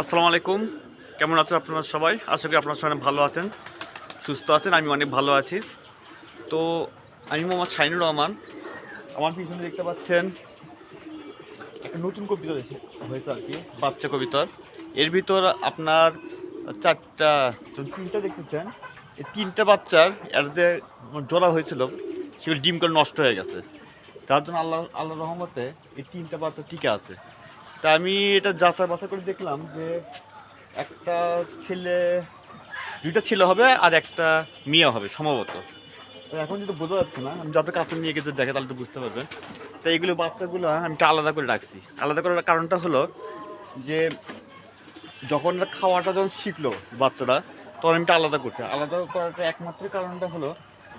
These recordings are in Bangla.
আসসালামু আলাইকুম। কেমন আছেন আপনারা সবাই? আশা করি আপনারা সবাই ভালো আছেন, সুস্থ আছেন। আমি অনেক ভালো আছি। তো আমি মোহাম্মদ শাহিনুর রহমান। আমার পিছনে দেখতে পাচ্ছেন একটা নতুন কবিতা হয়েছে আর কি, বাচ্চা কবিতার। এর ভিতর আপনার চারটা, তিনটা দেখতেছেন, এই তিনটা বাচ্চার এর যে জোড়া হয়েছিল সেগুলো ডিম করে নষ্ট হয়ে গেছে। তার জন্য আল্লাহ রহমতে এই তিনটা বাচ্চা টিকে আছে। তা আমি এটা যাচাই বাছাই করে দেখলাম যে একটা ছেলে, দুইটা ছেলে হবে আর একটা মেয়ে হবে সম্ভবত। তো এখন যদি বোঝা যাচ্ছে না, আমি যত কাছে নিয়ে গিয়ে যদি দেখে তাহলে তো বুঝতে পারবেন। তো এইগুলো বাচ্চাগুলো আমি একটু আলাদা করে রাখছি। আলাদা করার কারণটা হলো যে যখন খাওয়াটা যখন শিখলো বাচ্চারা, তখন আমি আলাদা করছি। আলাদা করাটা একমাত্র কারণটা হলো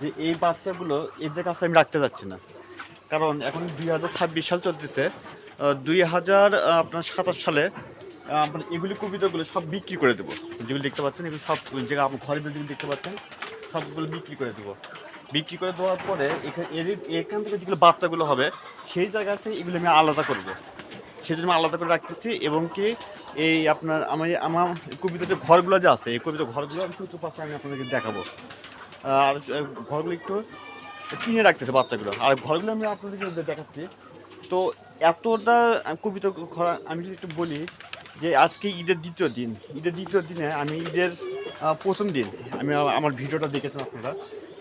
যে এই বাচ্চাগুলো এদের কাছে আমি রাখতে যাচ্ছি না। কারণ এখন 2026 সাল চলতেছে। 2027 সালে আপনার এগুলি কবিতাগুলো সব বিক্রি করে দেবো। যেগুলো দেখতে পাচ্ছেন এগুলো সব জায়গায় আপনার ঘরের যেগুলো দেখতে পাচ্ছেন সবগুলো বিক্রি করে দেবো। বিক্রি করে দেওয়ার পরে এখান থেকে যেগুলো বাচ্চাগুলো হবে সেই জায়গাতে এগুলো আমি আলাদা করবো। সেই জন্য আমি আলাদা করে রাখতেছি। এবং কি এই আপনার আমার কবিতার যে ঘরগুলো যে আছে, এই কবিতার ঘরগুলো একটু পাশে আমি আপনাদেরকে দেখাবো। আর ঘরগুলো একটু কিনে রাখতেছে বাচ্চাগুলো, আর ঘরগুলো আমি আপনাদেরকে দেখাচ্ছি। তো এতটা কবিতা ঘর আমি যদি একটু বলি যে আজকে ঈদের দ্বিতীয় দিন। ঈদের দ্বিতীয় দিনে আমি ঈদের প্রথম দিন আমি আমার ভিডিওটা দেখেছেন আপনারা,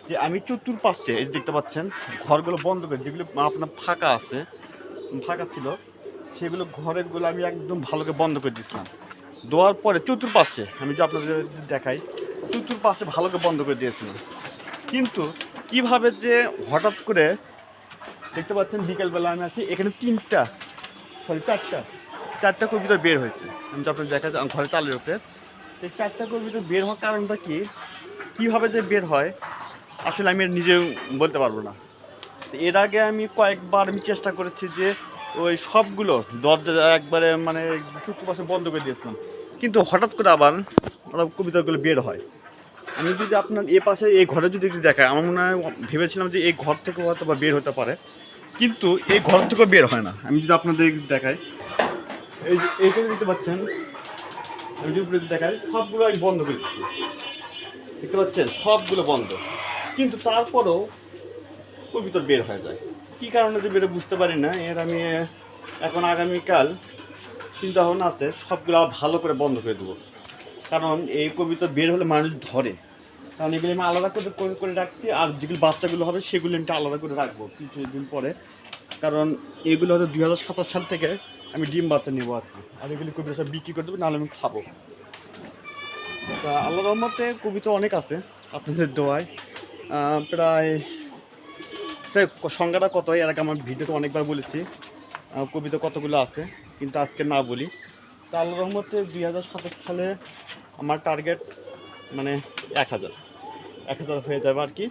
যে আমি চতুর্পাশে এই দেখতে পাচ্ছেন ঘরগুলো বন্ধ করে, যেগুলো আপনার ফাঁকা ছিল সেগুলো ঘরেরগুলো আমি একদম ভালো করে বন্ধ করে দিয়েছিলাম। দেওয়ার পরে চতুর্পাশে আমি যে আপনাদের দেখাই, চতুর্পাশে ভালো করে বন্ধ করে দিয়েছিলাম। কিন্তু কিভাবে যে হঠাৎ করে দেখতে পাচ্ছেন বিকেলবেলা আমি আছি, এখানে চারটা কবিতা বের হয়েছে। আমি যখন দেখা যায় ঘরে চালের উপরে এই চারটা কবিতা বের হওয়ার কারণটা কীভাবে যে বের হয় আসলে আমি নিজেও বলতে পারবো না। এর আগে আমি কয়েকবার আমি চেষ্টা করেছি যে ওই সবগুলো দরজা একবারে মানে চতুর্পাশে বন্ধ করে দিয়েছিলাম, কিন্তু হঠাৎ করে আবার কবিতাগুলো বের হয়। আমি যদি আপনার এ পাশে এই ঘরে যদি দেখায়, আমার মনে হয় ভেবেছিলাম যে এই ঘর থেকে হয়তো বা বের হতে পারে, কিন্তু এই ঘর থেকেও বের হয় না। আমি যদি আপনাদের দেখাই, এইখানে দেখতে পাচ্ছেন, আমি যদি দেখাই সবগুলো আমি বন্ধ করে দিচ্ছি, দেখতে পাচ্ছেন সবগুলো বন্ধ, কিন্তু তারপরেও কবিতা বের হয়ে যায়। কী কারণে যে বেরো বুঝতে পারি না। আমি এখন আগামীকাল চিন্তা ভাবনা আছে সবগুলো ভালো করে বন্ধ করে দেবো। কারণ এই কবিতা বের হলে মানুষ ধরে, কারণ এগুলো আমি আলাদা করে রাখছি। আর যেগুলো বাচ্চাগুলো হবে সেগুলো আমি আলাদা করে রাখবো কিছুদিন পরে। কারণ এগুলো হয়তো 2027 সাল থেকে আমি ডিম বাচ্চা নেবো আর কি। আর এগুলি কবিতা সব বিক্রি করে দেবো, নাহলে আমি খাবো। তা আল্লাহর রহমতে কবিতা অনেক আছে আপনাদের দোয়ায়। প্রায় সংখ্যাটা কত এর আগে আমার ভিডিওতে অনেকবার বলেছি কবিতা কতগুলো আছে, কিন্তু আজকে না বলি। তা আল্লাহর রহমতে 2027 সালে আমার টার্গেট মানে 1000 হয়ে যাবে আর কি।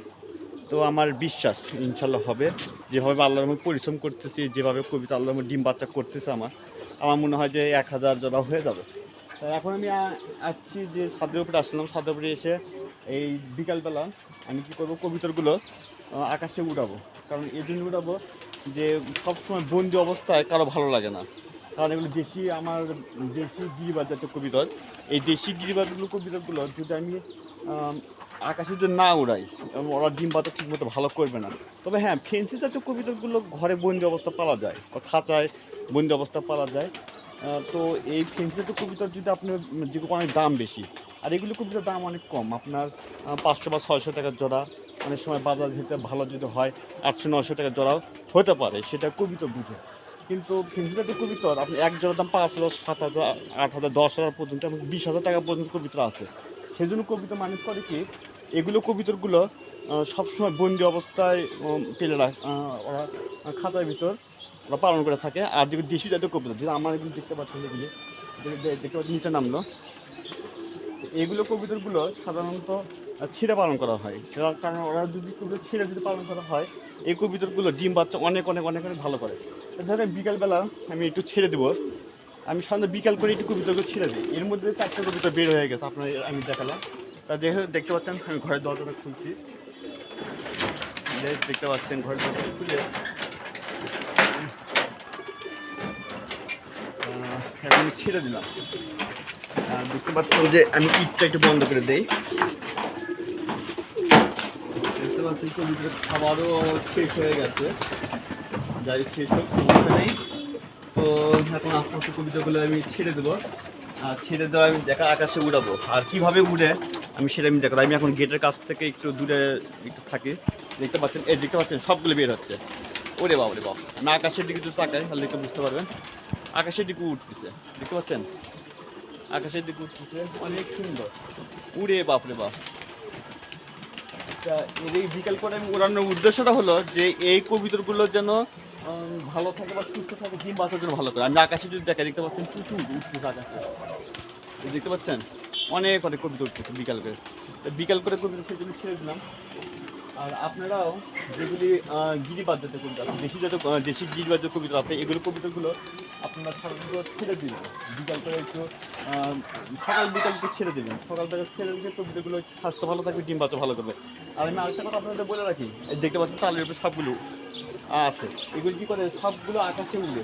তো আমার বিশ্বাস ইনশাল্লাহ হবে। যেভাবে আল্লাহর রহমতে পরিশ্রম করতেছি, যেভাবে কবিতা আল্লাহর রহমতে ডিম বাচ্চা করতেছে আমার মনে হয় যে 1000 জোড়া হয়ে যাবে। তাই এখন আমি আসছি যে ছাদের উপরে আসলাম। ছাদের উপরে এসে এই বিকালবেলা আমি কী করবো, কবিতাগুলো আকাশে উড়াবো। কারণ এই জন্য উড়াবো যে সবসময় বন্দি অবস্থায় কারো ভালো লাগে না। কারণ এগুলো আমার দেশি গিরিবাজ জাতীয় কবিতা। এই দেশি গিরিবাজগুলো কবিতাগুলো যদি আমি আকাশে যদি না উড়াই, ওরা ডিম বাচ্চা ঠিক মতো ভালো করবে না। তবে হ্যাঁ, ফেন্সি জাতীয় কবিতাগুলো ঘরে বন্দি অবস্থা পাওয়া যায় বা খাঁচায় বন্দি অবস্থা পাওয়া যায়। তো এই ফেন্সি জাতীয় কবিতার যদি আপনার যেগুলো অনেক দাম বেশি, আর এগুলো কবিতার দাম অনেক কম, আপনার 500 বা 600 টাকার জোড়া। অনেক সময় বাজার ভিতরে ভালো যদি হয় 800-900 টাকার জোড়াও হতে পারে, সেটা কবিতা বুঝে। কিন্তু ফেন্সি জাতীয় কবিতার আপনি এক জোড়ার দাম 5,000, 7,000, 8,000, 10,000 পর্যন্ত, এবং 20,000 টাকা পর্যন্ত কবিতা আছে। সেই জন্য কবিতা মানুষ করে কি, এগুলো কবিতাগুলো সবসময় বন্দি অবস্থায় পেলে ওরা খাতার ভিতর ওরা পালন করে থাকে। আর যেগুলো দেশি জাতীয় কবিতা, যেটা আমার এগুলো দেখতে পাচ্ছেন, এগুলি দেখতে পাচ্ছেন নিচে নামলো, এগুলো কবিতাগুলো সাধারণত ছিঁড়ে পালন করা হয়। কারণ ওরা যদি কবিতা ছিঁড়ে যদি পালন করা হয়, এই কবিতাগুলো ডিম বাচ্চা অনেক অনেক অনেক অনেক ভালো করে। ধরেন বিকালবেলা আমি একটু ছেড়ে দেবো, আমি সাধারণত বিকাল করে একটু কবিতাগুলো ছেড়ে দিই। এর মধ্যে 4টা কবিতা বের হয়ে গেছে, আপনার আমি দেখালাম। তা দেখতে পাচ্ছেন আমি ঘরের দরজাটা খুলছি, দেখতে পাচ্ছেন ঘরের দরজাটা খুলে এখন ছেড়ে দিলাম। দেখতে পাচ্ছেন যে আমি ইটটা একটু বন্ধ করে দেই। দেখতে পাচ্ছেন কবিতার খাবারও শেষ হয়ে গেছে, যাই শেষ হোক সমস্যা নেই। তো এখন আস্তে আস্তে কবিতাগুলো আমি ছেড়ে দেবো, আর ছেড়ে দেওয়া আমি দেখা আকাশে উড়াবো। আর কীভাবে উড়ে আমি সেটা আমি দেখাবো। আমি এখন গেটের কাছ থেকে একটু দূরে একটু থাকি, দেখতে পাচ্ছেন এই দেখতে পাচ্ছেন সবগুলো বের হচ্ছে। ওরে বাবা রে বাবা, না আকাশের দিকে একটু তাকাই তাহলে একটু বুঝতে পারবেন। আকাশের দিকে উঠতেছে, দেখতে পাচ্ছেন আকাশের দিকে উঠতেছে, অনেক সুন্দর উড়ে, বাপরে বাপ। এই বিকেল করে আমি উড়ানোর উদ্দেশ্যটা হলো যে এই কবিতরগুলো যেন ভালো থাকে বা সুস্থ থাকে, ডিম বাচ্চার জন্য ভালো করে। আমি আকাশে যদি দেখাই দেখতে পাচ্ছেন প্রচুর উঠতেছে আকাশে, দেখতে পাচ্ছেন অনেক অনেক কবিতা উঠতেছে বিকাল করে। বিকাল করে কবিতা সেই জন্য ছেড়ে দিলাম। আর আপনারাও যেগুলি গিরিবাদ জাতীয় কবিতা আছে, দেশি গিরিবাদ জাতীয় কবিতা আছে, এগুলো কবিতাগুলো আপনারা সাধারণত ছেড়ে দিবেন বিকাল করে একটু, সকাল বিকাল একটু ছেড়ে দিবেন। সকাল থেকে ছেড়ে দিলে কবিতাগুলো স্বাস্থ্য ভালো থাকবে, ডিম বাচ্চা ভালো করবে। আর আমি আরেকটা কথা আপনাদের বলে রাখি, দেখতে পাচ্ছেন চালের উপরে সবগুলো আছে, এগুলো কী করে সবগুলো আকাশে উড়ে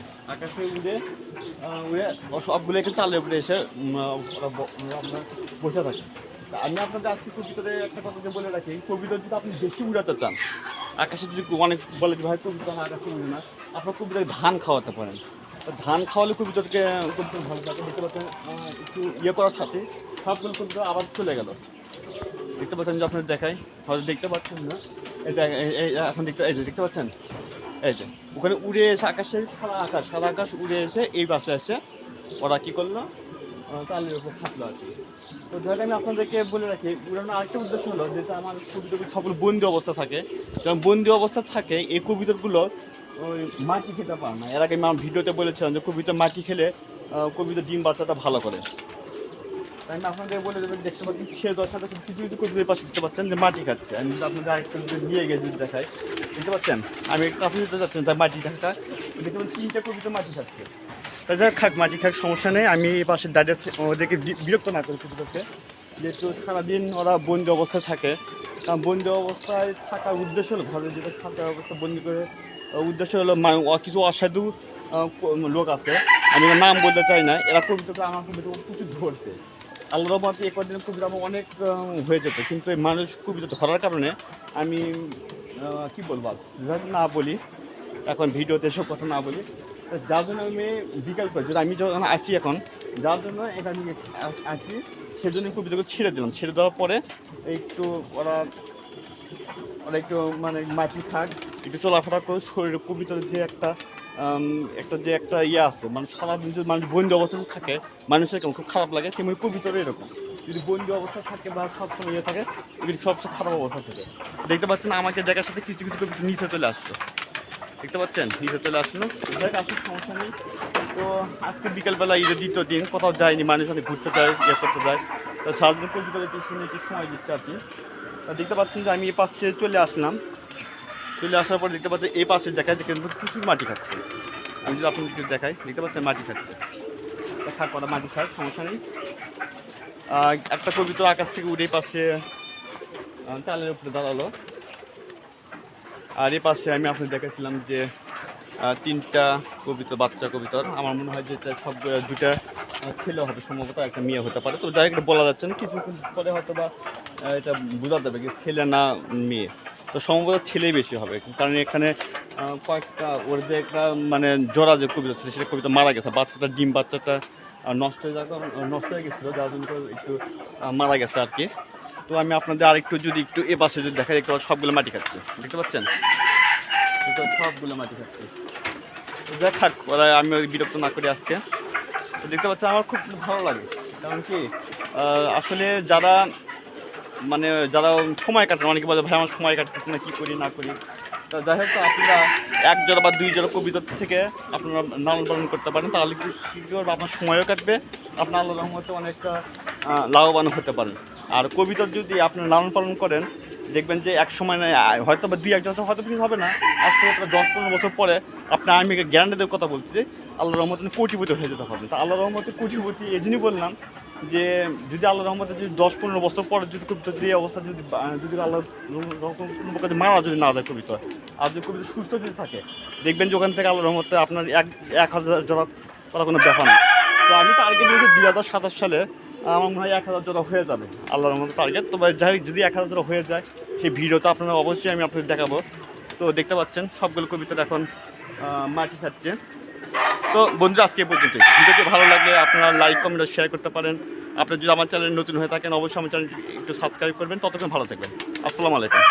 উড়ে সবগুলো একটু চালের উপরে এসে আপনার বসে থাকে। আমি আপনাদের আজকে কবিতাতে একটা কথা বলে রাখি, কবিতা যদি আপনি বেশি উড়াতে চান, আকাশে যদি অনেক বলে যে ভাই কবিতা আকাশে উড়ে না, আপনার কবিতাকে ধান খাওয়াতে পারেন। ধান খাওয়ালে কবিতাকে ভালো থাকে। দেখতে পাচ্ছেন একটু করার সাথে সবগুলো কবিতা আবার চলে গেল। দেখতে পাচ্ছেন যে আপনার দেখাই, হয়তো দেখতে পাচ্ছেন না, এখন দেখতে পাচ্ছেন এই যে ওখানে উড়ে এসে আকাশের সাদা আকাশ উড়ে এসে এই পাশে এসে ওরা কী করলো, চালের উপর থাকলো আর কি। তো ধরে আমি আপনাদেরকে বলে রাখি, উড়ানোর আরেকটা উদ্দেশ্য হলো যেটা আমার কবিতাগুলো সবগুলো বন্দি অবস্থা থাকে। যখন বন্দি অবস্থা থাকে এই কবিতাগুলো ওই মাটি খেতে পারে না। এর আগে আমি আমার ভিডিওতে বলেছিলাম যে কবিতা মাটি খেলে কবিতা ডিম বাচ্চাটা ভালো করে। তাই আমি আপনাদের বলে দেবেন, দেখতে পাচ্ছেন সে দশটা কিছু কিছু কবিতার পাশে দেখতে পাচ্ছেন যে মাটি খাচ্ছে। আমি যদি আপনাদের আরেকটা নিয়ে গিয়ে যদি দেখাই, দেখতে পাচ্ছেন আমি কাছে দিতে যাচ্ছেন তাই মাটি ঢাকা, দেখতে পাচ্ছেন 3টা কবিতা মাটি খাচ্ছে। তাই যাক খাক, মাটি খাক, সমস্যা নেই। আমি এই পাশে দাঁড়িয়ে ওদেরকে বিরক্ত না করি কবিতাকে, যেহেতু সারাদিন ওরা বন্দি অবস্থায় থাকে। কারণ বন্দি অবস্থায় থাকার উদ্দেশ্য হলো, ঘরে যেটা থাকার অবস্থা বন্দি করে উদ্দেশ্য হলো কিছু অসাধু লোক আছে, আমি নাম বলতে চাই না, এরা কবিতাকে আমার কবিতা প্রচুর ধরছে। আল্লাহর রহমতে এই কদিন কবিতা আমার অনেক হয়ে যেত, কিন্তু এই মানুষ কবিতা ধরার কারণে আমি কী বলবো না বলি, এখন ভিডিওতে এসব কথা না বলি। যার জন্য আমি বিকাল করে যদি আমি যখন আসি এখন, যার জন্য এখানে আসি সেজন্য কবিতাগুলো ছেড়ে দিলাম। ছেড়ে দেওয়ার পরে একটু ওরা একটু মানে মাটি থাক, একটু চলাফেরা করে শরীরে কবিতার যে একটা ইয়ে আছে, মানে সারাদিন যদি মানুষ বন্দি অবস্থায় থাকে মানুষের কেমন খুব খারাপ লাগে, তেমনি কবিতারও এরকম যদি বন্দি অবস্থা থাকে বা সবসময় ইয়ে থাকে সবসময় খারাপ অবস্থা থাকে। দেখতে পাচ্ছেন আমাকে জায়গার সাথে কিছু কিছু কবিতা নিচে চলে আসছে, দেখতে পাচ্ছেন নিচে চলে আসলো, যাই আসুক সমস্যা নেই। তো আজকে বিকেলবেলা ঈদের দ্বিতীয় দিন, কোথাও যায়নি, মানুষ অনেক ঘুরতে যায়, ইয়ে করতে যায়। তো সারাদিন কবিতার শুনে একটু সময় দিচ্ছে আর কি। দেখতে পাচ্ছেন যে আমি এই পাশে চলে আসলাম, চলে আসার পর দেখতে পাচ্ছি এই পাশে দেখায় যে কিন্তু প্রচুর মাটি খাচ্ছে। আমি যদি আপনাদের কিছু দেখাই, দেখতে পাচ্ছেন মাটি খাচ্ছে, খাক করা মাটি খাক, সমস্যা নেই। একটা কবিতা আকাশ থেকে উঠে পাশে চালের উপরে দাঁড়ালো। আর এই পাশে আমি আপনাদের দেখাচ্ছিলাম যে 3টা কবিতা, বাচ্চা কবিতার, আমার মনে হয় যে সব 2টা ছেলে হবে সম্ভবত, একটা মেয়ে হতে পারে। তো যাই এটা বলা যাচ্ছে না, কিছু পরে হয়তো বা এটা বোঝা যাবে কি ছেলে না মেয়ে। তো সম্ভবত ছেলেই বেশি হবে, কারণ এখানে কয়েকটা ওর যে একটা মানে জোড়া যে কবিতা ছিল সেটা কবিতা মারা গেছে, বাচ্চাটা ডিম বাচ্চাটা নষ্ট হয়ে গেছিলো, যার জন্য একটু মারা গেছে আর কি। তো আমি আপনাদের আরেকটু যদি একটু এ পাশে যদি দেখা একটু সবগুলো মাটি খাচ্ছে, দেখতে পাচ্ছেন সবগুলো মাটি খাচ্ছে। যাই থাক, ওরা আমি বিরক্ত না করি আজকে। তো দেখতে পাচ্ছেন আমার খুব ভালো লাগে, কারণ কি আসলে যারা সময় কাটান, অনেকে বলে ভাই আমার সময় কাটতেছে না, কী করি না করি। তো যাই হোক, আপনারা 1 জোড়া বা 2 জোড়া কবিতা থেকে আপনারা লালন পালন করতে পারেন, তাহলে কী করবে আপনার সময়ও কাটবে, আপনার আল্লাহর রহমতে অনেকটা লাভবান হতে পারেন। আর কবিতার যদি আপনার লালন পালন করেন, দেখবেন যে এক সময় হয়তো বা 2-1 বছর হয়তো কিছু হবে না, আজ থেকে 10-15 বছর পরে আপনার, আমি গ্যারান্টিদের কথা বলছি, আল্লাহর রহমতে কোটিপতি হয়ে যেতে পারবেন। তা আল্লাহর রহমতে কোটিপতি এই জন্যই বললাম যে যদি আল্লাহর রহমতে যদি 10-15 বছর পরে যদি কবিতা এই অবস্থা যদি আল্লাহর কাছে মারা যদি না যায় কবিতা, আর যদি কবিতা সুস্থ যদি থাকে, দেখবেন যে ওখান থেকে আল্লাহর রহমতে আপনার 1000 জোড়া করা কোনো ব্যাপার না। তো আমি টার্গেট নিয়েছি 2027 সালে আমার মনে হয় 1000 জোড়া হয়ে যাবে আল্লাহর মতো টার্গেট। তো যাই হোক, যদি 1000 জোড়া হয়ে যায় সেই ভিডিওটা আপনারা অবশ্যই আমি আপনাদের দেখাবো। তো দেখতে পাচ্ছেন সবগুলো কবিতর এখন মাটি খাচ্ছে। তো বন্ধু আজকে এই পর্যন্তই। ভিডিওটি ভালো লাগলে আপনারা লাইক কমেন্ট শেয়ার করতে পারেন। আপনি যদি আমার চ্যানেলে নতুন হয়ে থাকেন অবশ্যই আমার চ্যানেলটি একটু সাবস্ক্রাইব করবেন। ততক্ষণ ভালো থাকবেন। আসসালামু আলাইকুম।